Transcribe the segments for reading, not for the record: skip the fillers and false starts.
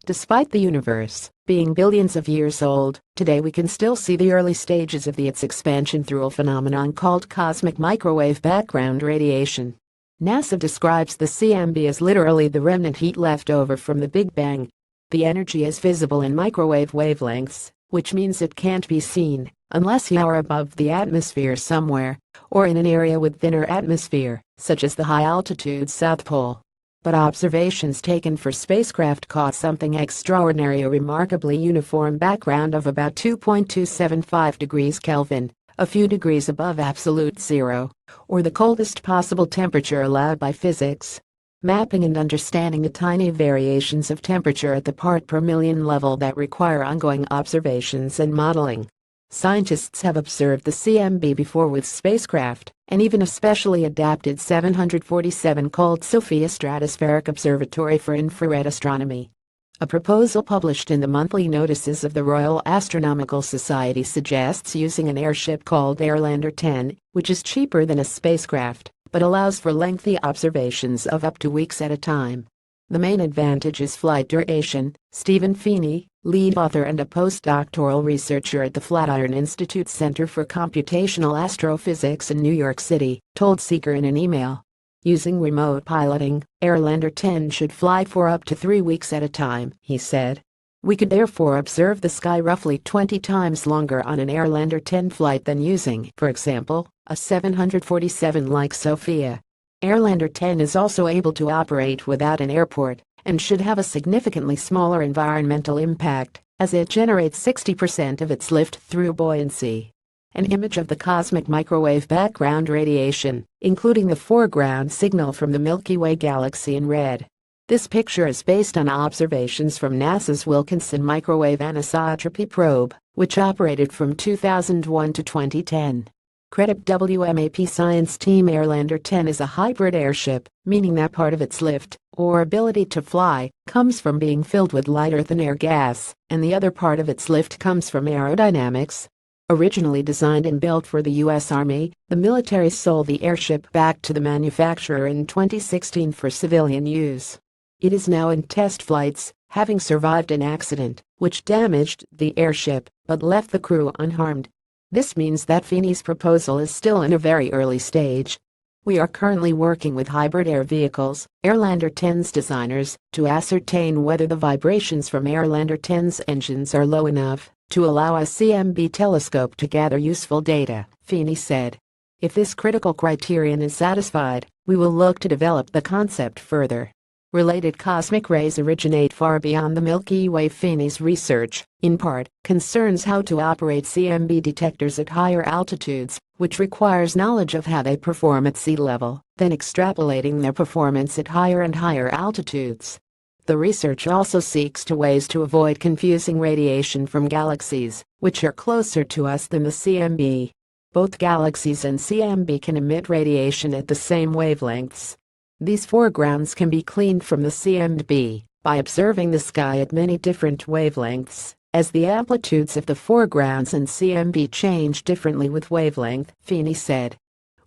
Despite the universe being billions of years old, today we can still see the early stages of its expansion through a phenomenon called cosmic microwave background radiation. NASA describes the CMB as literally the remnant heat left over from the Big Bang. The energy is visible in microwave wavelengths, which means it can't be seen unless you are above the atmosphere somewhere, or in an area with thinner atmosphere, such as the high-altitude South Pole. But observations taken for spacecraft caught something extraordinary: a remarkably uniform background of about 2.275 degrees Kelvin, a few degrees above absolute zero, or the coldest possible temperature allowed by physics. Mapping and understanding the tiny variations of temperature at the part per million level that require ongoing observations and modeling. Scientists have observed the CMB before with spacecraft, and even a specially adapted 747 called SOFIA Stratospheric Observatory for Infrared Astronomy. A proposal published in the monthly notices of the Royal Astronomical Society suggests using an airship called Airlander 10, which is cheaper than a spacecraft, but allows for lengthy observations of up to weeks at a time. The main advantage is flight duration, Stephen Feeney, lead author and a postdoctoral researcher at the Flatiron Institute Center for Computational Astrophysics in New York City, told Seeker in an email. Using remote piloting, Airlander 10 should fly for up to 3 weeks at a time, he said. We could therefore observe the sky roughly 20 times longer on an Airlander 10 flight than using, for example, a 747 like SOFIA. Airlander 10 is also able to operate without an airport and should have a significantly smaller environmental impact, as it generates 60% of its lift through buoyancy. An image of the cosmic microwave background radiation, including the foreground signal from the Milky Way galaxy in red. This picture is based on observations from NASA's Wilkinson Microwave Anisotropy Probe, which operated from 2001 to 2010. Credit WMAP Science Team. Airlander 10 is a hybrid airship, meaning that part of its lift, or ability to fly, comes from being filled with lighter-than-air gas, and the other part of its lift comes from aerodynamics. Originally designed and built for the U.S. Army, the military sold the airship back to the manufacturer in 2016 for civilian use. It is now in test flights, having survived an accident, which damaged the airship, but left the crew unharmed. This means that Feeney's proposal is still in a very early stage. We are currently working with hybrid air vehicles, Airlander 10's designers, to ascertain whether the vibrations from Airlander 10's engines are low enough to allow a CMB telescope to gather useful data, Feeney said. If this critical criterion is satisfied, we will look to develop the concept further. Related cosmic rays originate far beyond the Milky Way. Feeney's research, in part, concerns how to operate CMB detectors at higher altitudes, which requires knowledge of how they perform at sea level, then extrapolating their performance at higher and higher altitudes. The research also seeks ways to avoid confusing radiation from galaxies, which are closer to us than the CMB. Both galaxies and CMB can emit radiation at the same wavelengths. These foregrounds can be cleaned from the CMB by observing the sky at many different wavelengths, as the amplitudes of the foregrounds and CMB change differently with wavelength, Feeney said.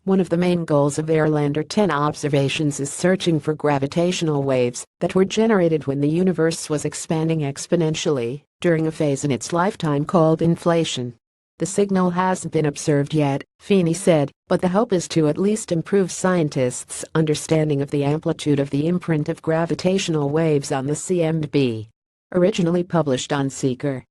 One of the main goals of Airlander 10 observations is searching for gravitational waves that were generated when the universe was expanding exponentially during a phase in its lifetime called inflation. The signal hasn't been observed yet, Feeney said, but the hope is to at least improve scientists' understanding of the amplitude of the imprint of gravitational waves on the CMB. Originally published on Seeker.